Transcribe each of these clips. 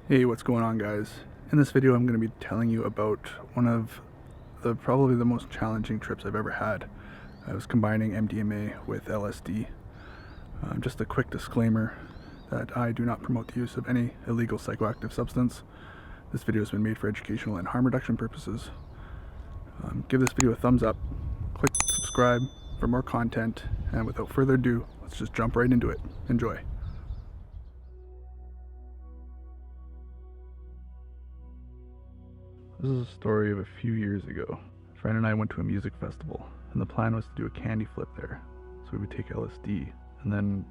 Hey, what's going on, guys? In this video I'm going to be telling you about one of probably the most challenging trips I've ever had. I was combining MDMA with LSD. Just a quick disclaimer that I do not promote the use of any illegal psychoactive substance. This video has been made for educational and harm reduction purposes. Give this video a thumbs up, click subscribe for more content, and without further ado, let's just jump right into it. Enjoy. This is a story of a few years ago. A friend and I went to a music festival, and the plan was to do a candy flip there. So we would take LSD, and then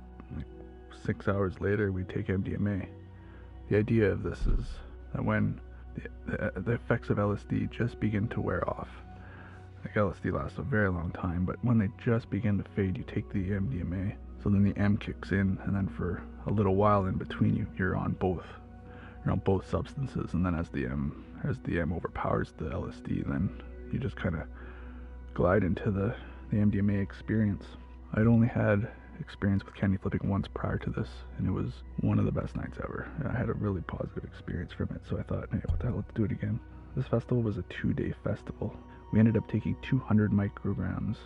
6 hours later we'd take MDMA. The idea of this is that when the effects of LSD just begin to wear off, like LSD lasts a very long time, but when they just begin to fade, you take the MDMA. So then the M kicks in, and then for a little while in between, you're on both substances, and then as the M overpowers the LSD, then you just kind of glide into the MDMA experience. I'd only had experience with candy flipping once prior to this, and it was one of the best nights ever. I had a really positive experience from it, so I thought, hey, what the hell, let's do it again. This festival was a 2-day festival. We ended up taking 200 micrograms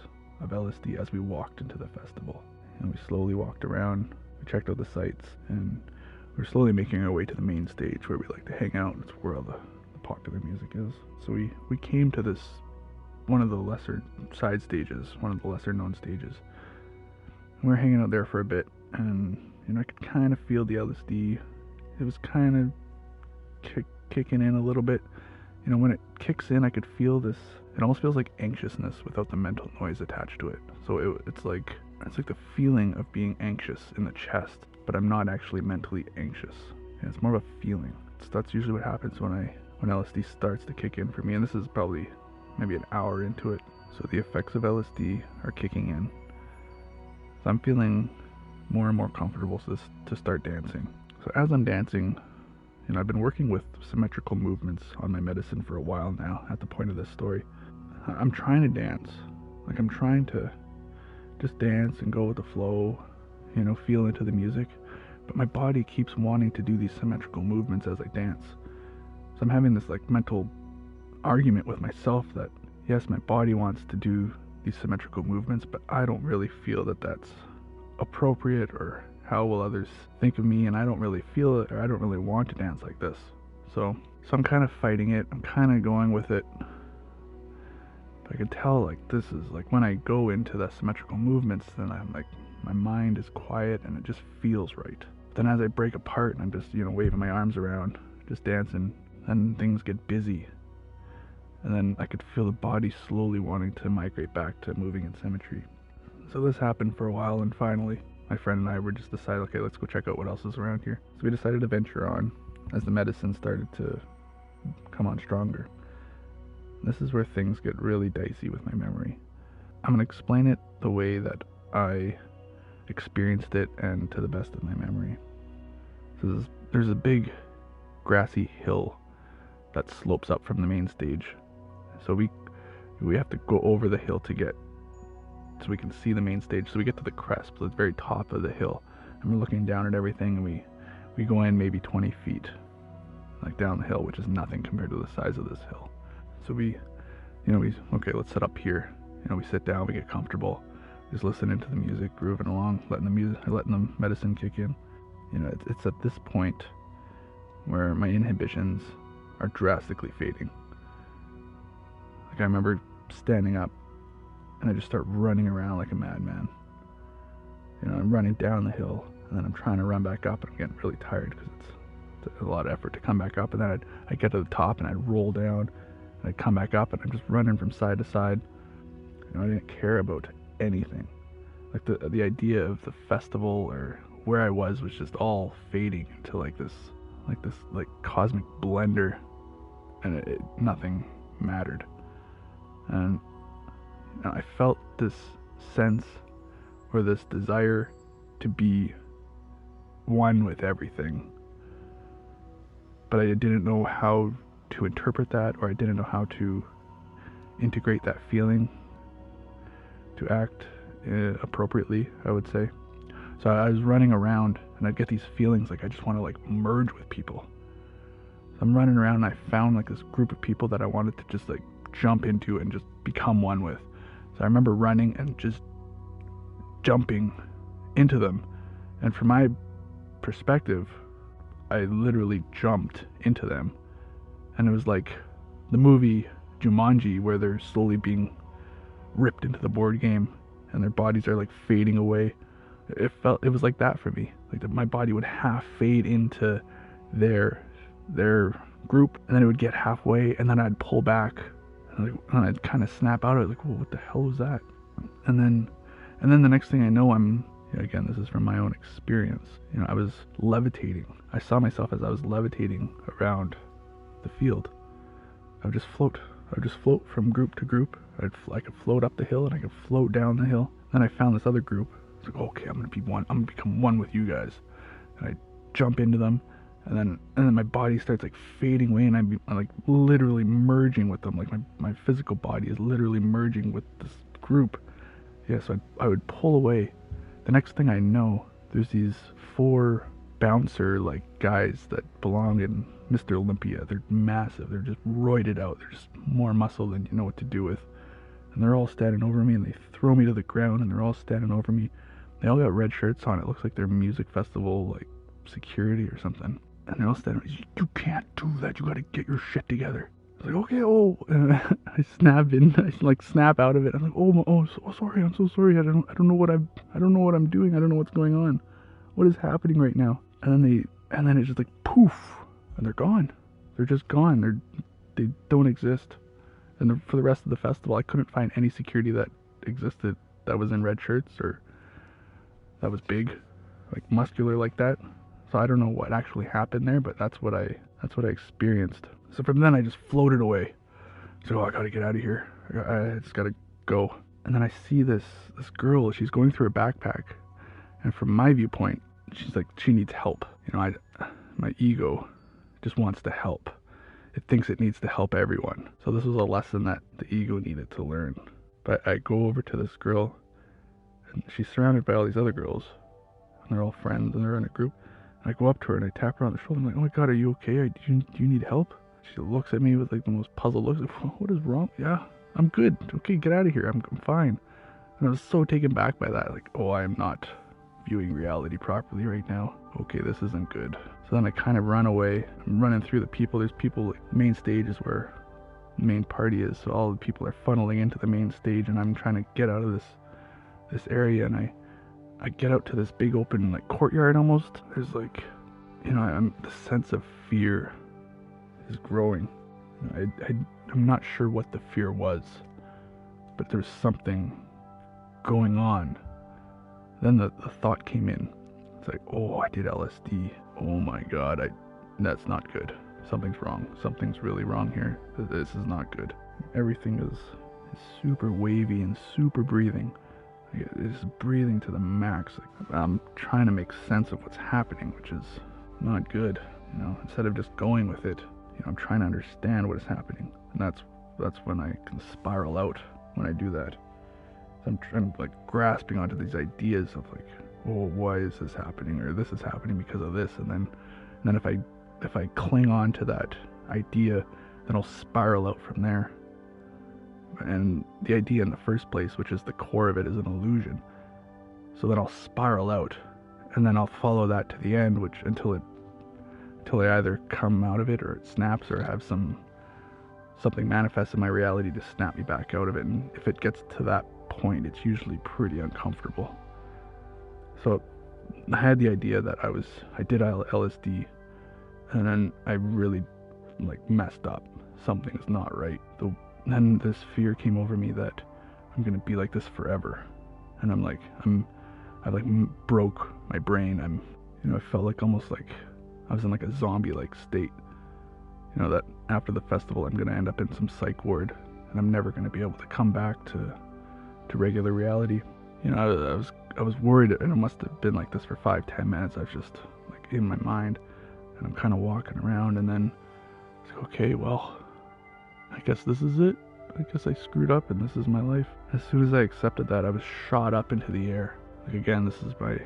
of LSD as we walked into the festival, and we slowly walked around. We checked out the sights, and we're slowly making our way to the main stage where we like to hang out. It's where all the popular music is. So we came to this, one of the lesser side stages, one of the lesser known stages. And we were hanging out there for a bit, and I could kind of feel the LSD. It was kind of kicking in a little bit. When it kicks in, I could feel this. It almost feels like anxiousness without the mental noise attached to it. So it's like the feeling of being anxious in the chest, but I'm not actually mentally anxious. And it's more of a feeling. That's usually what happens when LSD starts to kick in for me, and this is probably maybe an hour into it. So the effects of LSD are kicking in. So I'm feeling more and more comfortable to start dancing. So as I'm dancing, I've been working with symmetrical movements on my medicine for a while now. At the point of this story, I'm trying to dance. Like, I'm trying to just dance and go with the flow, feel into the music. But my body keeps wanting to do these symmetrical movements as I dance. So I'm having this mental argument with myself that, yes, my body wants to do these symmetrical movements, but I don't really feel that that's appropriate, or how will others think of me, and I don't really feel it, or I don't really want to dance like this. So I'm kind of fighting it. I'm kind of going with it. But I can tell, this is when I go into the symmetrical movements, then I'm my mind is quiet and it just feels right. But then as I break apart and I'm just, waving my arms around, just dancing, then things get busy. And then I could feel the body slowly wanting to migrate back to moving in symmetry. So this happened for a while, and finally, my friend and I were just decided, okay, let's go check out what else is around here. So we decided to venture on as the medicine started to come on stronger. This is where things get really dicey with my memory. I'm going to explain it the way that I experienced it and to the best of my memory. So there's a big grassy hill that slopes up from the main stage. So we have to go over the hill so we can see the main stage. So we get to the crest, so the very top of the hill, and we're looking down at everything, and we go in maybe 20 feet down the hill, which is nothing compared to the size of this hill. So okay, let's sit up here. We sit down, we get comfortable, just listening to the music, grooving along, letting the medicine kick in. It's at this point where my inhibitions are drastically fading. I remember standing up, and I just start running around like a madman. I'm running down the hill, and then I'm trying to run back up, and I'm getting really tired because it's a lot of effort to come back up. And then I'd get to the top, and I'd roll down, and I'd come back up, and I'm just running from side to side. I didn't care about anything. The idea of the festival or where I was just all fading into this cosmic blender, and nothing mattered. And I felt this sense, or this desire to be one with everything, but I didn't know how to interpret that, or I didn't know how to integrate that feeling to act appropriately, I would say. So I was running around, and I'd get these feelings I just want to merge with people. So I'm running around and I found like this group of people that I wanted to just like jump into and just become one with. So I remember running and just jumping into them. And from my perspective, I literally jumped into them. And it was like the movie Jumanji, where they're slowly being ripped into the board game and their bodies are like fading away. It was like that for me. Like my body would half fade into their group, and then it would get halfway, and then I'd pull back, and I'd kind of snap out of it, like, whoa, what the hell was that? And then the next thing I know, again, this is from my own experience. I was levitating. I saw myself as I was levitating around the field. I would just float. From group to group. I could float up the hill and I could float down the hill. Then I found this other group. It's like, okay, I'm gonna become one with you guys. And I jump into them, and then my body starts like fading away, and I'm like literally merging with them. Like my physical body is literally merging with this group. Yeah, so I would pull away. The next thing I know, there's these 4 bouncer like guys that belong in Mr. Olympia. They're massive. They're just roided out. They're just more muscle than you know what to do with. And they're all standing over me, and they throw me to the ground, and they're all standing over me. They all got red shirts on. It looks like they're music festival like security or something. And they're all standing. You can't do that. You got to get your shit together. I was like, okay, oh. And I snap in. I like snap out of it. I'm like, oh, sorry. I'm so sorry. I don't know what I'm doing. I don't know what's going on. What is happening right now? And then it's just like poof, and they're gone. They're just gone. They don't exist. And for the rest of the festival, I couldn't find any security that existed that was in red shirts or that was big, like muscular like that. So I don't know what actually happened there, but that's what I experienced. So from then I just floated away. So I gotta get out of here. I just gotta go. And then I see this girl. She's going through her backpack, and from my viewpoint, she's like, she needs help. My ego just wants to help. It thinks it needs to help everyone. So this was a lesson that the ego needed to learn. But I go over to this girl, and she's surrounded by all these other girls, and they're all friends, and they're in a group. And I go up to her and I tap her on the shoulder. I'm like, oh my God, are you okay? Do you need help? She looks at me with like the most puzzled looks. Like, what is wrong? Yeah, I'm good. Okay, get out of here. I'm fine. And I was so taken back by that. Like, oh, I am not viewing reality properly right now. Okay, this isn't good. So then I kind of run away. I'm running through the people. There's people, like, main stage is where the main party is. So all the people are funneling into the main stage, and I'm trying to get out of this area. And I get out to this big open like courtyard almost. There's like, the sense of fear is growing. I'm not sure what the fear was, but there's something going on. Then the thought came in. It's like, oh, I did LSD. Oh my God, that's not good. Something's wrong. Something's really wrong here. This is not good. Everything is super wavy and super breathing. It's breathing to the max. I'm trying to make sense of what's happening, which is not good. Instead of just going with it, I'm trying to understand what is happening, and that's when I can spiral out when I do that. So I'm like grasping onto these ideas of like, oh, why is this happening, or this is happening because of this, and then if I cling on to that idea, then I'll spiral out from there. And the idea in the first place, which is the core of it, is an illusion. So then I'll spiral out, and then I'll follow that to the end, which until I either come out of it, or it snaps, or have something manifest in my reality to snap me back out of it. And if it gets to that point, it's usually pretty uncomfortable. So I had the idea that I did LSD, and then I really like messed up. Something's not right. Then this fear came over me that I'm gonna be like this forever, and I broke my brain. I felt like almost like I was in like a zombie-like state. That after the festival I'm gonna end up in some psych ward, and I'm never gonna be able to come back to regular reality. I was worried, and it must have been like this for 5-10 minutes. I was just like in my mind, and I'm kind of walking around, and then it's like, okay, well, I guess this is it. I guess I screwed up, and this is my life. As soon as I accepted that, I was shot up into the air. Like, again, this is my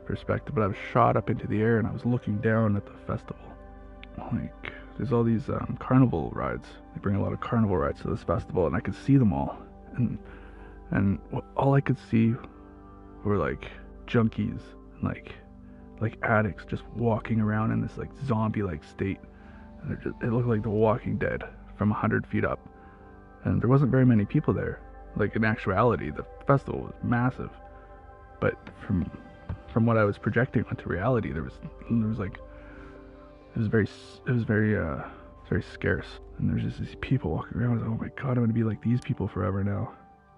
perspective, but I was shot up into the air, and I was looking down at the festival. Like, there's all these carnival rides. They bring a lot of carnival rides to this festival, and I could see them all. And all I could see were like junkies, like addicts just walking around in this like zombie-like state. And it looked like The Walking Dead from 100 feet up. And there wasn't very many people there. Like, in actuality, the festival was massive. But from what I was projecting onto reality, there was like, it was very scarce. And there's just these people walking around. I was like, oh my god, I'm gonna be like these people forever now.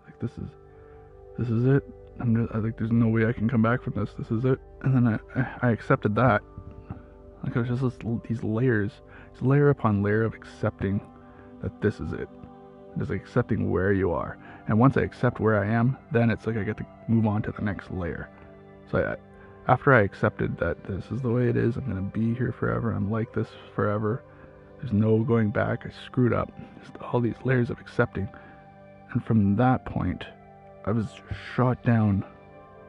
Like, this is it. I think there's no way I can come back from this. This is it. And then I accepted that. Like, it was just these layers, layer upon layer of accepting that this is it. Just like accepting where you are. And once I accept where I am, then it's like I get to move on to the next layer. So after I accepted that this is the way it is, I'm going to be here forever, I'm like this forever, there's no going back, I screwed up, just all these layers of accepting. And from that point, I was shot down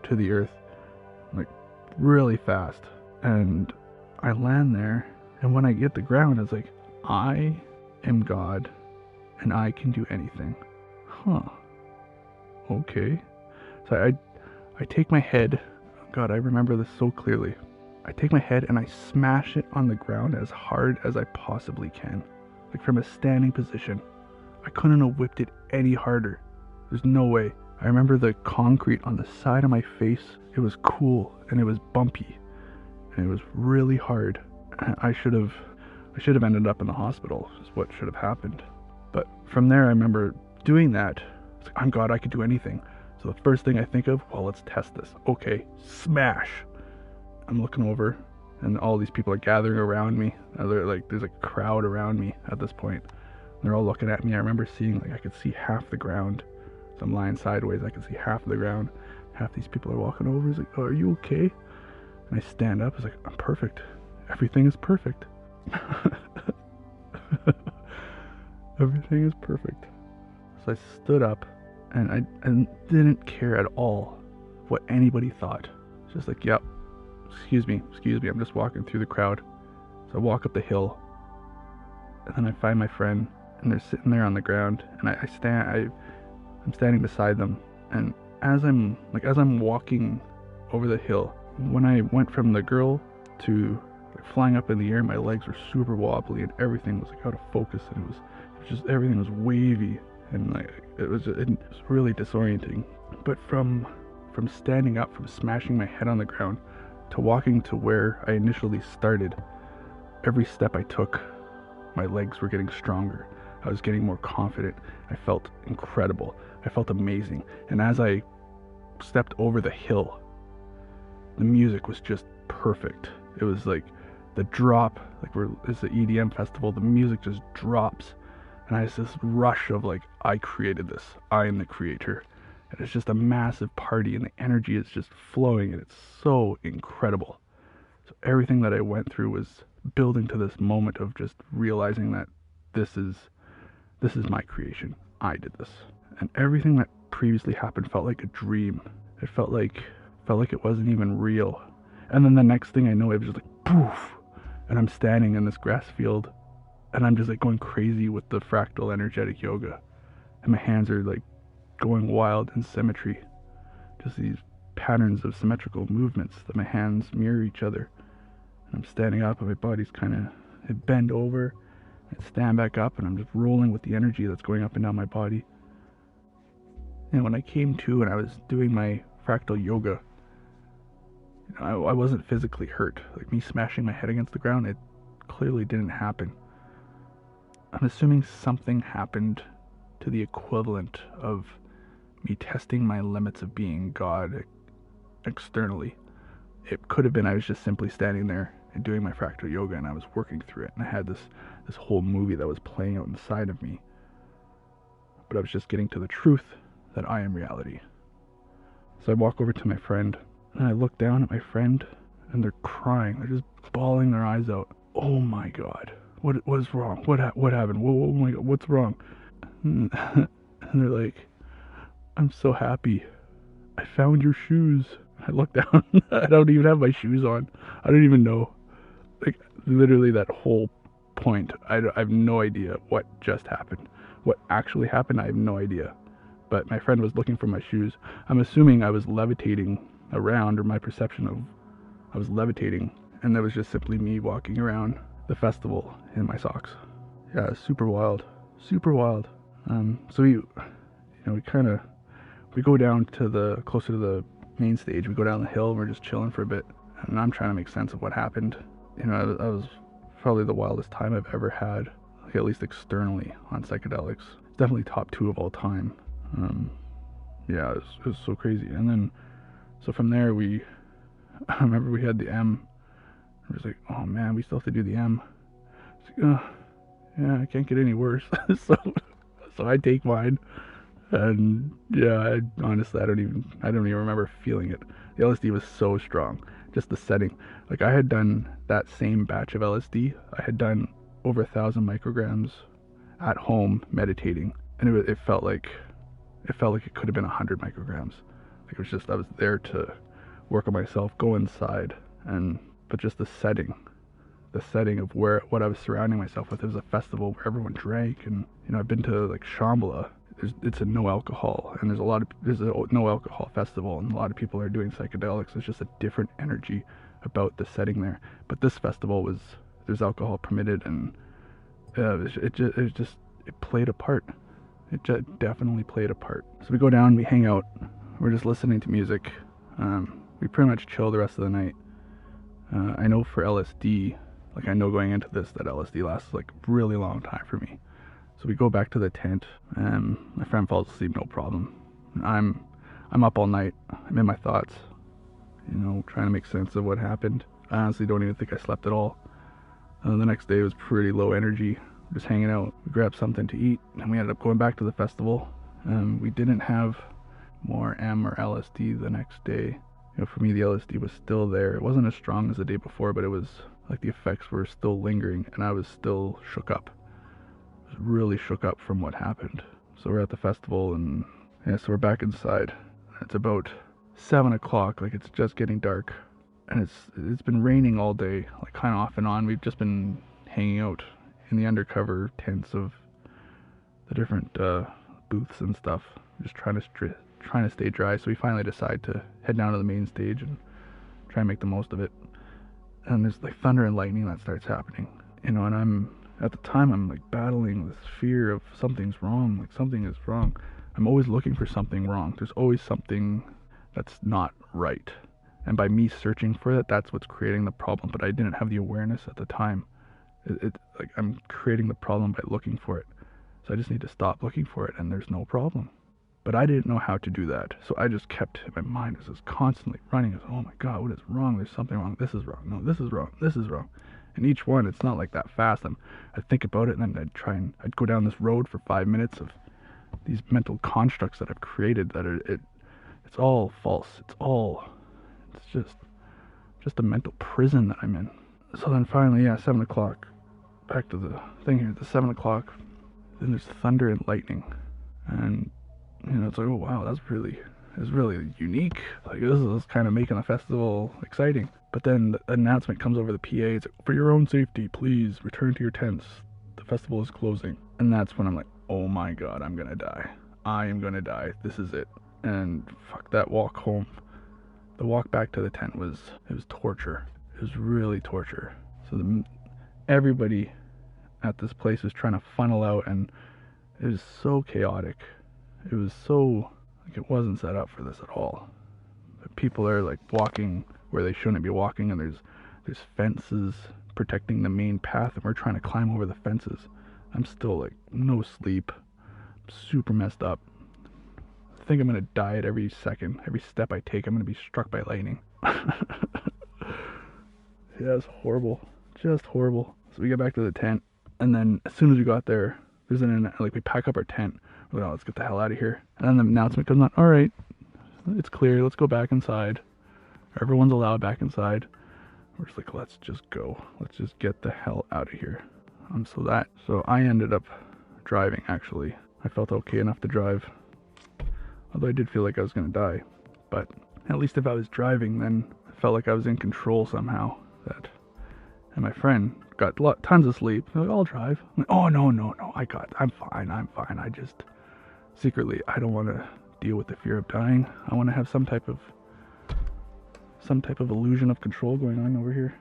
to the earth, like, really fast. And I land there, and when I get the ground, it's like, I am God, and I can do anything. Huh. Okay. So I take my head, God, I remember this so clearly. I take my head and I smash it on the ground as hard as I possibly can. Like, from a standing position. I couldn't have whipped it any harder. There's no way. I remember the concrete on the side of my face. It was cool and it was bumpy. And it was really hard. I should have ended up in the hospital, is what should have happened. But from there, I remember doing that. It's like, I'm God, I could do anything. So the first thing I think of, well, let's test this. Okay, smash. I'm looking over, and all these people are gathering around me. There's a crowd around me at this point. They're all looking at me. I remember seeing, like, I could see half the ground. So I'm lying sideways. I could see half of the ground. Half these people are walking over. It's like, oh, are you okay? And I stand up. It's like, I'm perfect. Everything is perfect. Everything is perfect. So I stood up, and I didn't care at all what anybody thought. It's just like, yep, excuse me, I'm just walking through the crowd. So I walk up the hill, and then I find my friend, and they're sitting there on the ground, and I'm standing beside them. And as I'm walking over the hill, when I went from the girl to flying up in the air, my legs were super wobbly, and everything was like out of focus, and it was just, everything was wavy, and like it was really disorienting. But from standing up, from smashing my head on the ground to walking to where I initially started, every step I took, my legs were getting stronger. I was getting more confident. I felt incredible. I felt amazing. And as I stepped over the hill, the music was just perfect. It was like the drop, it's the EDM festival, the music just drops. And I had this rush of like, I created this. I am the creator. And it's just a massive party, and the energy is just flowing, and it's so incredible. So everything that I went through was building to this moment of just realizing that this is my creation. I did this. And everything that previously happened felt like a dream. It felt like it wasn't even real. And then the next thing I know, it was just like poof, and I'm standing in this grass field, and I'm just like going crazy with the fractal energetic yoga, and my hands are like going wild in symmetry, just these patterns of symmetrical movements that my hands mirror each other. And I'm standing up, and my body's kind of bend over, and stand back up, and I'm just rolling with the energy that's going up and down my body. And when I came to and I was doing my fractal yoga, I wasn't physically hurt. Like, me smashing my head against the ground, it clearly didn't happen. I'm assuming something happened to the equivalent of me testing my limits of being God externally. It could have been I was just simply standing there and doing my fractal yoga, and I was working through it, and I had this whole movie that was playing out inside of me. But I was just getting to the truth that I am reality. So I walk over to my friend, and I look down at my friend, and they're crying. They're just bawling their eyes out. Oh my God, what is wrong? What happened? Oh my God, what's wrong? And they're like, I'm so happy. I found your shoes. I look down. I don't even have my shoes on. I don't even know. Like, literally that whole point, I have no idea what just happened. What actually happened, I have no idea. But my friend was looking for my shoes. I'm assuming I was levitating around, or my perception of I was levitating, and that was just simply me walking around the festival in my socks. Yeah, super wild, super wild. So we go down to closer to the main stage. We go down the hill, and we're just chilling for a bit, and I'm trying to make sense of what happened. I was probably the wildest time I've ever had, like at least externally on psychedelics. It's definitely top 2 of all time. Yeah, it was so crazy. And then, so from there I remember we had the M. I was like, oh man, we still have to do the M. Like, yeah, I can't get any worse. so I take mine, and yeah, honestly, I don't even remember feeling it. The LSD was so strong, just the setting. Like, I had done that same batch of LSD. I had done over 1,000 micrograms at home meditating, and it felt like it could have been 100 micrograms. Like, it was just, I was there to work on myself, go inside, but just the setting of what I was surrounding myself with. It was a festival where everyone drank, and I've been to like Shambhala. It's a no alcohol, and there's a no alcohol festival, and a lot of people are doing psychedelics. It's just a different energy about the setting there. But this festival there's alcohol permitted, and it played a part. It definitely played a part. So we go down, we hang out, we're just listening to music. We pretty much chill the rest of the night. I know for LSD, like I know going into this that LSD lasts like a really long time for me. So we go back to the tent, and my friend falls asleep, no problem. I'm up all night. I'm in my thoughts, trying to make sense of what happened. I honestly don't even think I slept at all. The next day was pretty low energy, just hanging out. We grabbed something to eat, and we ended up going back to the festival. We didn't have more M or LSD the next day. For me, the LSD was still there. It wasn't as strong as the day before, but it was like the effects were still lingering, and I was still shook up. I was really shook up from what happened. So we're at the festival, and yeah, so we're back inside. It's about 7 o'clock, like it's just getting dark, and it's been raining all day, like kind of off and on. We've just been hanging out in the undercover tents of the different booths and stuff, just trying to stay dry. So we finally decide to head down to the main stage and try and make the most of it. And there's like thunder and lightning that starts happening, and I'm like battling this fear of something's wrong, like something is wrong. I'm always looking for something wrong. There's always something that's not right, and by me searching for it, that's what's creating the problem. But I didn't have the awareness at the time. Like I'm creating the problem by looking for it, so I just need to stop looking for it, and there's no problem. But I didn't know how to do that, so I just my mind was just constantly running. Oh my God, what is wrong? There's something wrong. This is wrong. No, this is wrong. This is wrong. And each one, it's not like that fast. I'd think about it, and then I'd go down this road for 5 minutes of these mental constructs that I've created that it's all false. It's just a mental prison that I'm in. So then finally, 7 o'clock, back to the thing here, the 7 o'clock, then there's thunder and lightning, and it's like, oh wow, it's really unique. Like, this is kind of making the festival exciting. But then the announcement comes over the PA. It's like, for your own safety, please return to your tents. The festival is closing. And that's when I'm like, oh my God, I'm gonna die. I am gonna die. This is it. And fuck, that walk home. The walk back to the tent was torture. It was really torture. So everybody at this place was trying to funnel out, and it was so chaotic. It was so, like, it wasn't set up for this at all. People are like walking where they shouldn't be walking, and there's fences protecting the main path, and we're trying to climb over the fences. I'm still like no sleep, super messed up. I think I'm gonna die at every second. Every step I take, I'm gonna be struck by lightning. Yeah, it's horrible, just horrible. So we get back to the tent, and then as soon as we got there, we pack up our tent. We're like, oh, let's get the hell out of here. And then the announcement comes on, all right, it's clear, let's go back inside. Everyone's allowed back inside. We're just like, let's just go. Let's just get the hell out of here. So I ended up driving, actually. I felt okay enough to drive. Although I did feel like I was going to die. But at least if I was driving, then I felt like I was in control somehow. And my friend got tons of sleep. They're like, I'll drive. I'm like, oh, no, I'm fine. I just, secretly, I don't want to deal with the fear of dying. I want to have some type of illusion of control going on over here.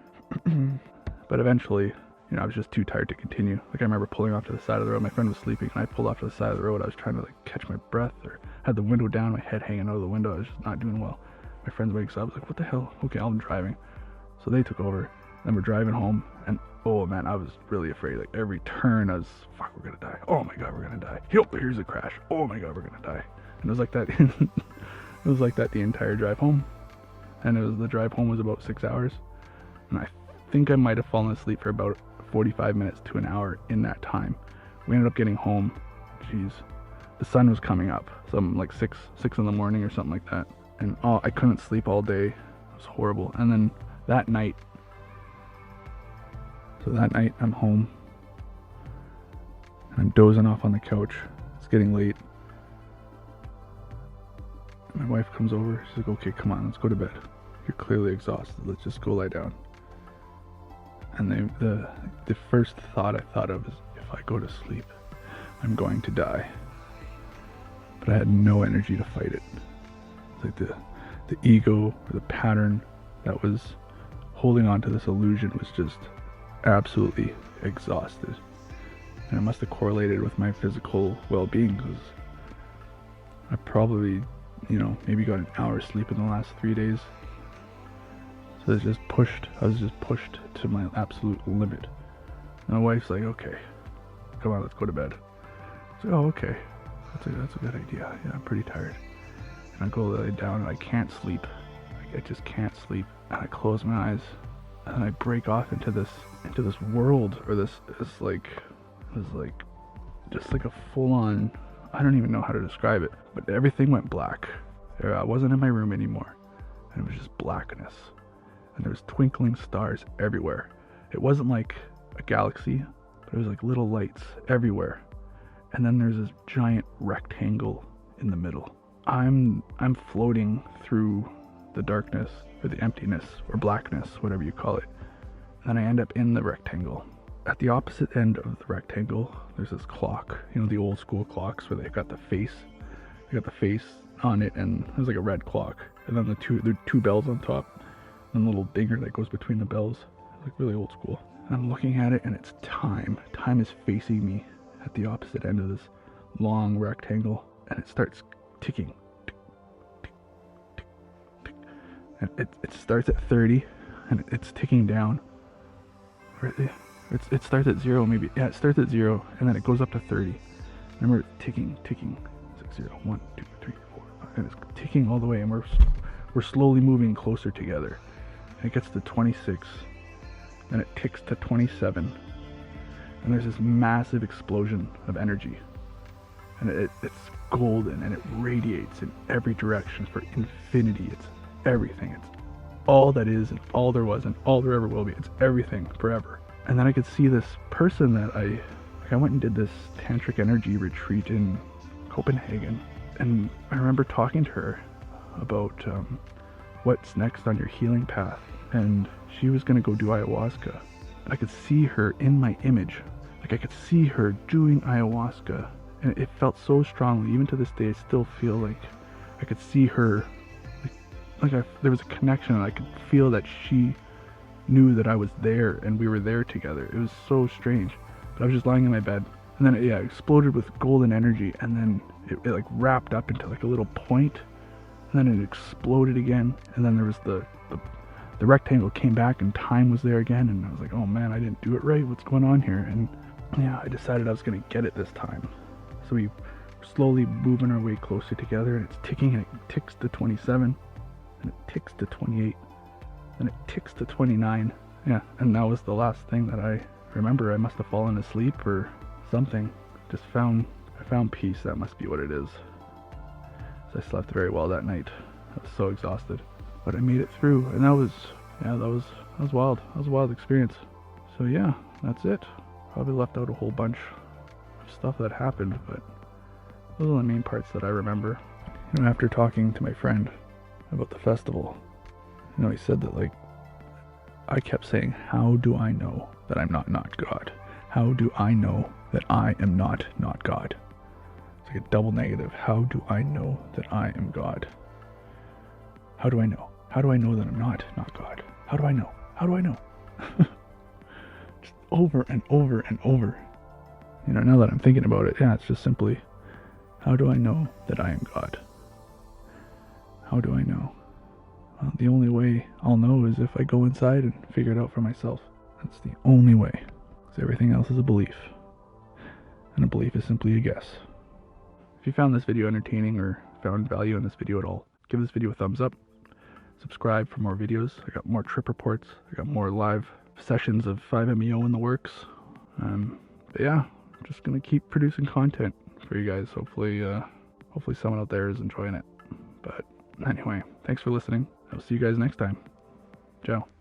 But eventually, you know, I was just too tired to continue. Like, I remember pulling off to the side of the road. My friend was sleeping, and I pulled off to the side of the road. I was trying to, like, catch my breath, or had the window down, my head hanging out of the window. I was just not doing well. My friend wakes up. I was like, what the hell? Okay, I'm driving. So they took over. Then we're driving home, and oh man, I was really afraid. Like, every turn, I was, fuck, we're gonna die. Oh my god, we're gonna die. Here's a crash. Oh my god, we're gonna die. And it was like that. It was like that the entire drive home. And the drive home was about 6 hours. And I think I might have fallen asleep for about 45 minutes to an hour in that time. We ended up getting home. Jeez, the sun was coming up. Some like 6 in the morning or something like that. And I couldn't sleep all day. It was horrible. And then that night, I'm home. And I'm dozing off on the couch. It's getting late. My wife comes over. She's like, okay, come on, let's go to bed. You're clearly exhausted. Let's just go lie down. And the first thought I thought of is, if I go to sleep, I'm going to die. But I had no energy to fight it. It's like the ego, or the pattern that was holding on to this illusion, was just absolutely exhausted. And it must have correlated with my physical well-being, because I probably, you know, maybe got an hour's sleep in the last 3 days. So I was just pushed to my absolute limit. And my wife's like, okay, come on, let's go to bed. I was like, oh, okay, that's a good idea. Yeah, I'm pretty tired. And I go lay down, and I can't sleep. I just can't sleep. And I close my eyes, and I break off into this world, or this just like a full-on, I don't even know how to describe it, but everything went black. I wasn't in my room anymore, and it was just blackness. And there was twinkling stars everywhere. It wasn't like a galaxy, but it was like little lights everywhere. And then there's this giant rectangle in the middle. I'm floating through the darkness, or the emptiness, or blackness, whatever you call it. And then I end up in the rectangle. At the opposite end of the rectangle, there's this clock. You know, the old school clocks where they've got the face. They got the face on it, and there's like a red clock. And then there are two bells on top. And a little dinger that goes between the bells. It's like really old school. And I'm looking at it, and it's time. Time is facing me at the opposite end of this long rectangle. And it starts ticking. Tick, tick, tick, tick. And it starts at 30, and it's ticking down. It starts at 0, maybe. Yeah, it starts at 0, and then it goes up to 30. Remember, ticking. It's like 0, 1, 2, 3, 4, 5. And it's ticking all the way, and we're slowly moving closer together. And it gets to 26, then it ticks to 27, and there's this massive explosion of energy. And it's golden, and it radiates in every direction for infinity. It's everything. It's all that is, and all there was, and all there ever will be. It's everything forever. And then I could see this person that I went and did this tantric energy retreat in Copenhagen, and I remember talking to her about what's next on your healing path, and she was going to go do ayahuasca. And I could see her in my image. Like, I could see her doing ayahuasca, and it felt so strongly. Even to this day, I still feel like I could see her, there was a connection, and I could feel that she knew that I was there, and we were there together. It was so strange. But I was just lying in my bed, and then it exploded with golden energy, and then it like wrapped up into like a little point, and then it exploded again, and then there was the rectangle came back, and time was there again, and I was like, oh man, I didn't do it right, what's going on here? And yeah, I decided I was going to get it this time. So we slowly moving our way closer together, and it's ticking, and it ticks to 27, and it ticks to 28, and it ticks to 29. Yeah, and that was the last thing that I remember. I must have fallen asleep or something. I found peace. That must be what it is. So I slept very well that night. I was so exhausted, but I made it through, and that was wild. That was a wild experience. So yeah, that's it. Probably left out a whole bunch of stuff that happened, but those are the main parts that I remember. You know, after talking to my friend about the festival, you know, he said that, like, I kept saying, how do I know that I'm not God? How do I know that I am not God? It's like a double negative. How do I know that I am God? How do I know? How do I know that I'm not God? How do I know? How do I know? Just over and over and over. You know, now that I'm thinking about it, yeah, it's just simply, how do I know that I am God? How do I know? Well, the only way I'll know is if I go inside and figure it out for myself. That's the only way. Because everything else is a belief. And a belief is simply a guess. If you found this video entertaining or found value in this video at all, give this video a thumbs up. Subscribe for more videos. I got more trip reports. I got more live sessions of 5-MeO in the works. But yeah, I'm just going to keep producing content for you guys. Hopefully someone out there is enjoying it. But anyway, thanks for listening. I'll see you guys next time. Ciao.